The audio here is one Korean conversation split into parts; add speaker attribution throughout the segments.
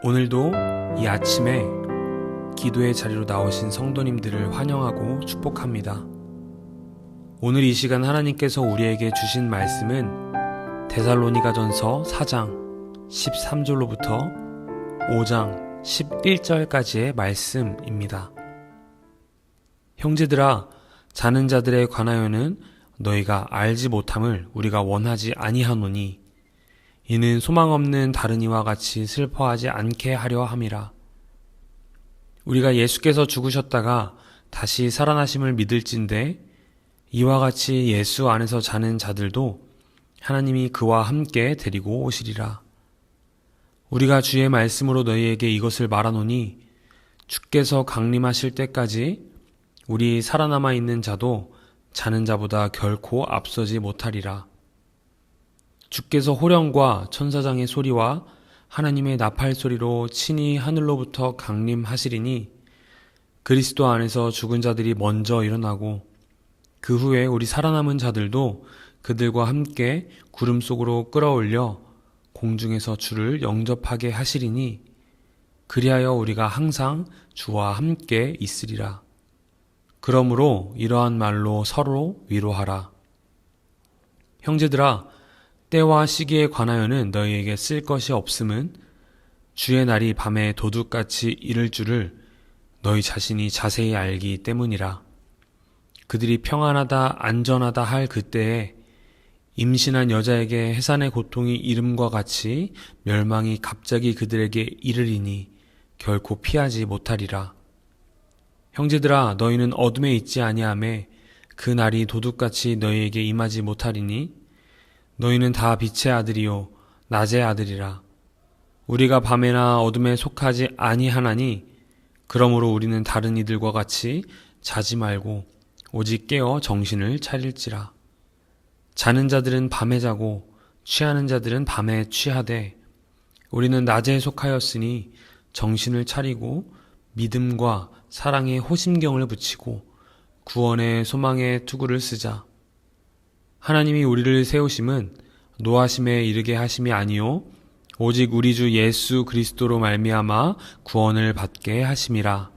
Speaker 1: 오늘도 이 아침에 기도의 자리로 나오신 성도님들을 환영하고 축복합니다. 오늘 이 시간 하나님께서 우리에게 주신 말씀은 데살로니가전서 4장 13절로부터 5장 11절까지의 말씀입니다. 형제들아, 자는 자들에 관하여는 너희가 알지 못함을 우리가 원하지 아니하노니 이는 소망 없는 다른 이와 같이 슬퍼하지 않게 하려 함이라. 우리가 예수께서 죽으셨다가 다시 살아나심을 믿을진대 이와 같이 예수 안에서 자는 자들도 하나님이 그와 함께 데리고 오시리라. 우리가 주의 말씀으로 너희에게 이것을 말하노니 주께서 강림하실 때까지 우리 살아남아 있는 자도 자는 자보다 결코 앞서지 못하리라. 주께서 호령과 천사장의 소리와 하나님의 나팔 소리로 친히 하늘로부터 강림하시리니 그리스도 안에서 죽은 자들이 먼저 일어나고 그 후에 우리 살아남은 자들도 그들과 함께 구름 속으로 끌어올려 공중에서 주를 영접하게 하시리니 그리하여 우리가 항상 주와 함께 있으리라. 그러므로 이러한 말로 서로 위로하라. 형제들아, 때와 시기에 관하여는 너희에게 쓸 것이 없음은 주의 날이 밤에 도둑같이 이를 줄을 너희 자신이 자세히 알기 때문이라. 그들이 평안하다 안전하다 할 그때에 임신한 여자에게 해산의 고통이 이름과 같이 멸망이 갑자기 그들에게 이르리니 결코 피하지 못하리라. 형제들아, 너희는 어둠에 있지 아니하매 그 날이 도둑같이 너희에게 임하지 못하리니 너희는 다 빛의 아들이요 낮의 아들이라. 우리가 밤에나 어둠에 속하지 아니하나니 그러므로 우리는 다른 이들과 같이 자지 말고 오직 깨어 정신을 차릴지라. 자는 자들은 밤에 자고 취하는 자들은 밤에 취하되 우리는 낮에 속하였으니 정신을 차리고 믿음과 사랑에 호심경을 붙이고 구원의 소망의 투구를 쓰자. 하나님이 우리를 세우심은 노하심에 이르게 하심이 아니요 오직 우리 주 예수 그리스도로 말미암아 구원을 받게 하심이라.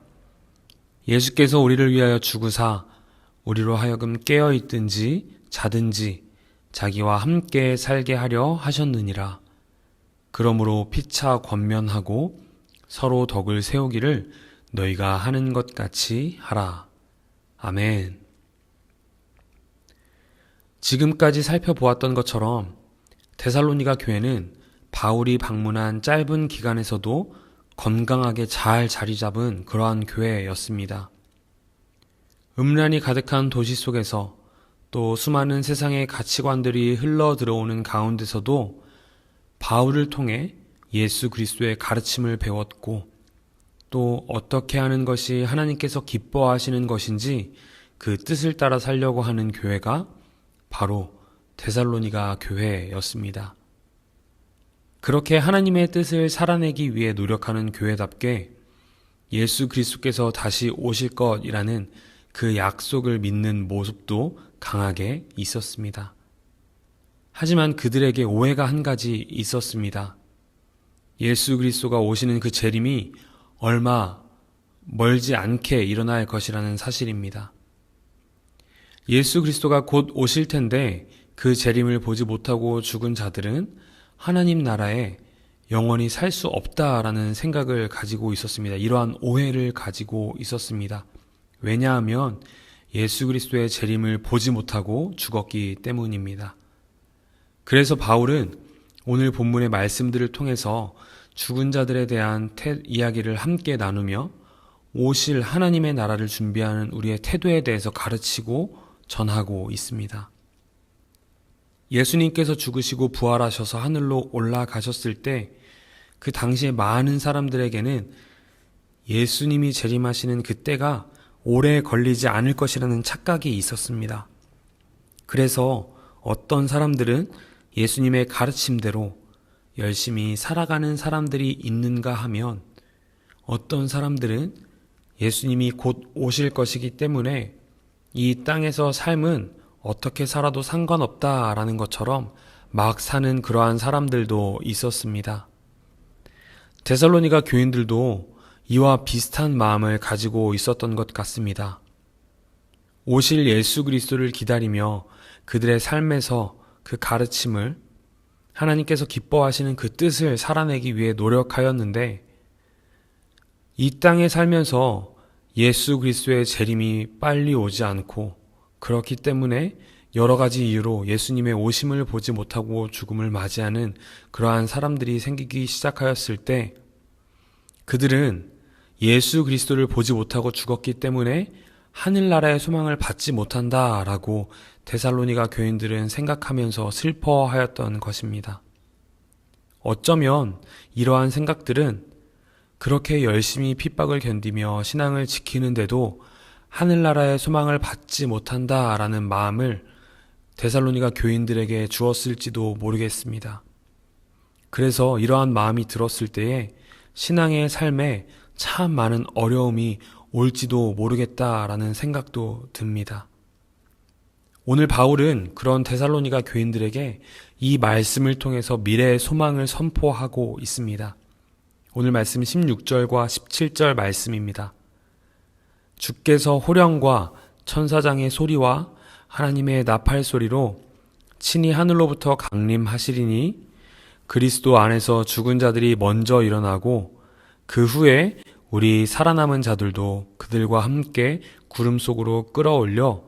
Speaker 1: 예수께서 우리를 위하여 죽으사 우리로 하여금 깨어 있든지 자든지 자기와 함께 살게 하려 하셨느니라. 그러므로 피차 권면하고 서로 덕을 세우기를 너희가 하는 것 같이 하라. 아멘. 지금까지 살펴보았던 것처럼 데살로니가 교회는 바울이 방문한 짧은 기간에서도 건강하게 잘 자리 잡은 그러한 교회였습니다. 음란이 가득한 도시 속에서 또 수많은 세상의 가치관들이 흘러 들어오는 가운데서도 바울을 통해 예수 그리스도의 가르침을 배웠고 또 어떻게 하는 것이 하나님께서 기뻐하시는 것인지 그 뜻을 따라 살려고 하는 교회가 바로 데살로니가 교회였습니다. 그렇게 하나님의 뜻을 살아내기 위해 노력하는 교회답게 예수 그리스도께서 다시 오실 것이라는 그 약속을 믿는 모습도 강하게 있었습니다. 하지만 그들에게 오해가 한 가지 있었습니다. 예수 그리스도가 오시는 그 재림이 얼마 멀지 않게 일어날 것이라는 사실입니다. 예수 그리스도가 곧 오실 텐데 그 재림을 보지 못하고 죽은 자들은 하나님 나라에 영원히 살 수 없다라는 생각을 가지고 있었습니다. 이러한 오해를 가지고 있었습니다. 왜냐하면 예수 그리스도의 재림을 보지 못하고 죽었기 때문입니다. 그래서 바울은 오늘 본문의 말씀들을 통해서 죽은 자들에 대한 이야기를 함께 나누며 오실 하나님의 나라를 준비하는 우리의 태도에 대해서 가르치고 전하고 있습니다. 예수님께서 죽으시고 부활하셔서 하늘로 올라가셨을 때 그 당시에 많은 사람들에게는 예수님이 재림하시는 그때가 오래 걸리지 않을 것이라는 착각이 있었습니다. 그래서 어떤 사람들은 예수님의 가르침대로 열심히 살아가는 사람들이 있는가 하면 어떤 사람들은 예수님이 곧 오실 것이기 때문에 이 땅에서 삶은 어떻게 살아도 상관없다라는 것처럼 막 사는 그러한 사람들도 있었습니다. 데살로니가 교인들도 이와 비슷한 마음을 가지고 있었던 것 같습니다. 오실 예수 그리스도를 기다리며 그들의 삶에서 그 가르침을, 하나님께서 기뻐하시는 그 뜻을 살아내기 위해 노력하였는데, 이 땅에 살면서 예수 그리스도의 재림이 빨리 오지 않고, 그렇기 때문에 여러 가지 이유로 예수님의 오심을 보지 못하고 죽음을 맞이하는 그러한 사람들이 생기기 시작하였을 때, 그들은 예수 그리스도를 보지 못하고 죽었기 때문에 하늘나라의 소망을 받지 못한다라고 데살로니가 교인들은 생각하면서 슬퍼하였던 것입니다. 어쩌면 이러한 생각들은 그렇게 열심히 핍박을 견디며 신앙을 지키는데도 하늘나라의 소망을 받지 못한다라는 마음을 데살로니가 교인들에게 주었을지도 모르겠습니다. 그래서 이러한 마음이 들었을 때에 신앙의 삶에 참 많은 어려움이 올지도 모르겠다라는 생각도 듭니다. 오늘 바울은 그런 데살로니가 교인들에게 이 말씀을 통해서 미래의 소망을 선포하고 있습니다. 오늘 말씀 16절과 17절 말씀입니다. 주께서 호령과 천사장의 소리와 하나님의 나팔 소리로 친히 하늘로부터 강림하시리니 그리스도 안에서 죽은 자들이 먼저 일어나고 그 후에 우리 살아남은 자들도 그들과 함께 구름 속으로 끌어올려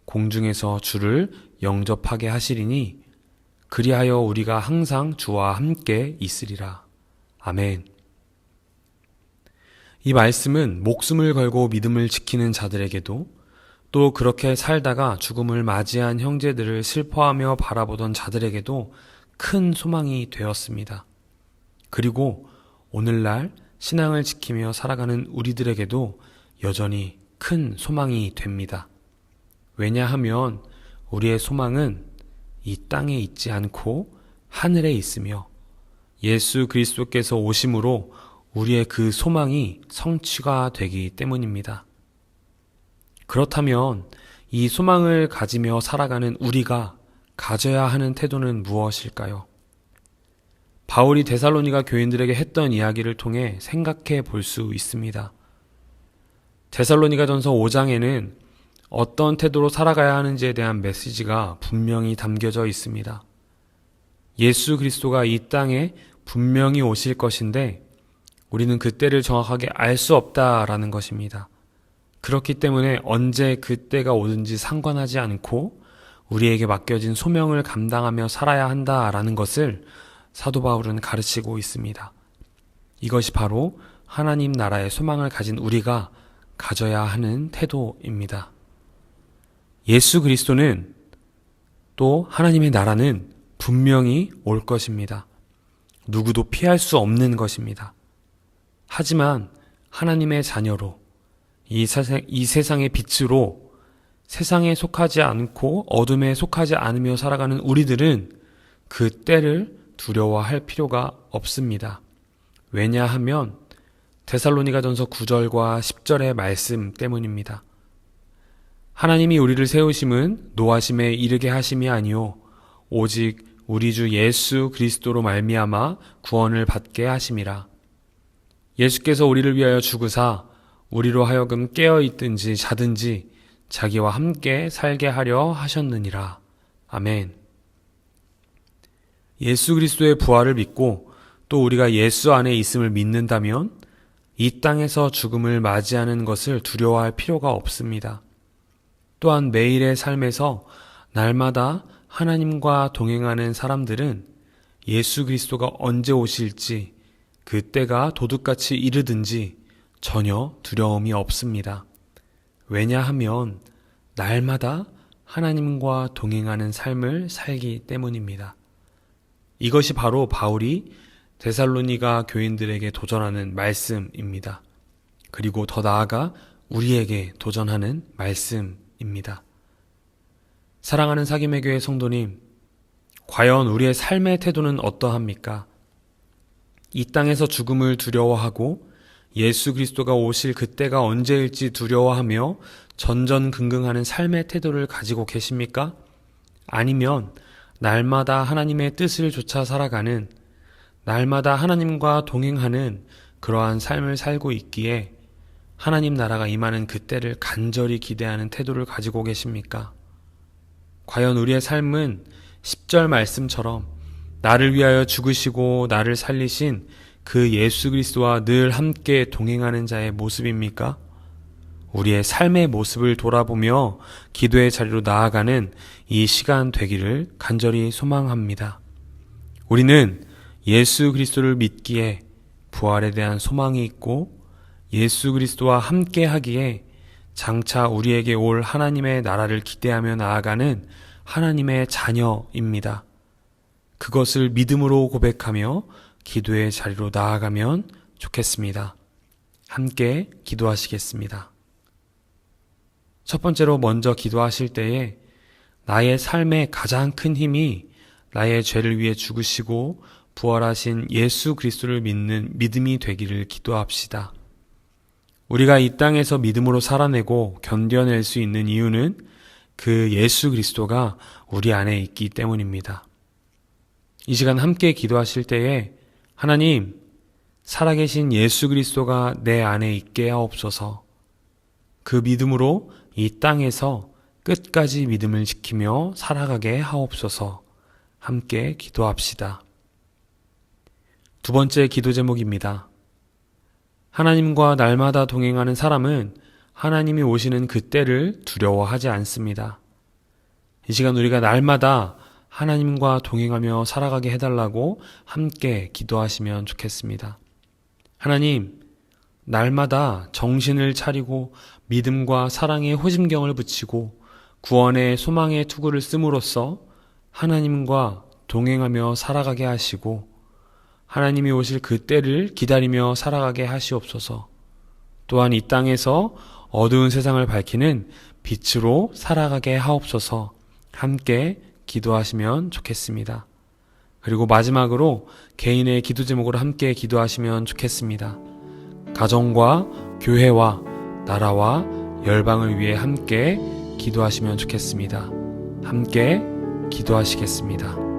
Speaker 1: 공중에서 주를 영접하게 하시리니 그리하여 우리가 항상 주와 함께 있으리라. 아멘. 이 말씀은 목숨을 걸고 믿음을 지키는 자들에게도, 또 그렇게 살다가 죽음을 맞이한 형제들을 슬퍼하며 바라보던 자들에게도 큰 소망이 되었습니다. 그리고 오늘날 신앙을 지키며 살아가는 우리들에게도 여전히 큰 소망이 됩니다. 왜냐하면 우리의 소망은 이 땅에 있지 않고 하늘에 있으며 예수 그리스도께서 오심으로 우리의 그 소망이 성취가 되기 때문입니다. 그렇다면 이 소망을 가지며 살아가는 우리가 가져야 하는 태도는 무엇일까요? 바울이 데살로니가 교인들에게 했던 이야기를 통해 생각해 볼 수 있습니다. 데살로니가전서 5장에는 어떤 태도로 살아가야 하는지에 대한 메시지가 분명히 담겨져 있습니다. 예수 그리스도가 이 땅에 분명히 오실 것인데 우리는 그때를 정확하게 알 수 없다라는 것입니다. 그렇기 때문에 언제 그때가 오든지 상관하지 않고 우리에게 맡겨진 소명을 감당하며 살아야 한다라는 것을 사도 바울은 가르치고 있습니다. 이것이 바로 하나님 나라의 소망을 가진 우리가 가져야 하는 태도입니다. 예수 그리스도는, 또 하나님의 나라는 분명히 올 것입니다. 누구도 피할 수 없는 것입니다. 하지만 하나님의 자녀로, 이 세상의 빛으로 세상에 속하지 않고 어둠에 속하지 않으며 살아가는 우리들은 그 때를 두려워할 필요가 없습니다. 왜냐하면 데살로니가전서 9절과 10절의 말씀 때문입니다. 하나님이 우리를 세우심은 노하심에 이르게 하심이 아니요 오직 우리 주 예수 그리스도로 말미암아 구원을 받게 하심이라. 예수께서 우리를 위하여 죽으사 우리로 하여금 깨어있든지 자든지 자기와 함께 살게 하려 하셨느니라. 아멘. 예수 그리스도의 부활을 믿고 또 우리가 예수 안에 있음을 믿는다면 이 땅에서 죽음을 맞이하는 것을 두려워할 필요가 없습니다. 또한 매일의 삶에서 날마다 하나님과 동행하는 사람들은 예수 그리스도가 언제 오실지, 그때가 도둑같이 이르든지 전혀 두려움이 없습니다. 왜냐하면 날마다 하나님과 동행하는 삶을 살기 때문입니다. 이것이 바로 바울이 데살로니가 교인들에게 도전하는 말씀입니다. 그리고 더 나아가 우리에게 도전하는 말씀입니다. 사랑하는 사김의 교회 성도님, 과연 우리의 삶의 태도는 어떠합니까? 이 땅에서 죽음을 두려워하고 예수 그리스도가 오실 그때가 언제일지 두려워하며 전전긍긍하는 삶의 태도를 가지고 계십니까? 아니면 날마다 하나님의 뜻을 좇아 살아가는, 날마다 하나님과 동행하는 그러한 삶을 살고 있기에 하나님 나라가 임하는 그때를 간절히 기대하는 태도를 가지고 계십니까? 과연 우리의 삶은 10절 말씀처럼 나를 위하여 죽으시고 나를 살리신 그 예수 그리스도와 늘 함께 동행하는 자의 모습입니까? 우리의 삶의 모습을 돌아보며 기도의 자리로 나아가는 이 시간 되기를 간절히 소망합니다. 우리는 예수 그리스도를 믿기에 부활에 대한 소망이 있고 예수 그리스도와 함께 하기에 장차 우리에게 올 하나님의 나라를 기대하며 나아가는 하나님의 자녀입니다. 그것을 믿음으로 고백하며 기도의 자리로 나아가면 좋겠습니다. 함께 기도하시겠습니다. 첫 번째로 먼저 기도하실 때에 나의 삶의 가장 큰 힘이 나의 죄를 위해 죽으시고 부활하신 예수 그리스도를 믿는 믿음이 되기를 기도합시다. 우리가 이 땅에서 믿음으로 살아내고 견뎌낼 수 있는 이유는 그 예수 그리스도가 우리 안에 있기 때문입니다. 이 시간 함께 기도하실 때에 하나님, 살아계신 예수 그리스도가 내 안에 있게 하옵소서. 그 믿음으로 이 땅에서 끝까지 믿음을 지키며 살아가게 하옵소서. 함께 기도합시다. 두 번째 기도 제목입니다. 하나님과 날마다 동행하는 사람은 하나님이 오시는 그때를 두려워하지 않습니다. 이 시간 우리가 날마다 하나님과 동행하며 살아가게 해달라고 함께 기도하시면 좋겠습니다. 하나님, 날마다 정신을 차리고 믿음과 사랑의 호심경을 붙이고 구원의 소망의 투구를 씀으로써 하나님과 동행하며 살아가게 하시고 하나님이 오실 그때를 기다리며 살아가게 하시옵소서. 또한 이 땅에서 어두운 세상을 밝히는 빛으로 살아가게 하옵소서. 함께 기도하시면 좋겠습니다. 그리고 마지막으로 개인의 기도 제목으로 함께 기도하시면 좋겠습니다. 가정과 교회와 나라와 열방을 위해 함께 기도하시면 좋겠습니다. 함께 기도하시겠습니다.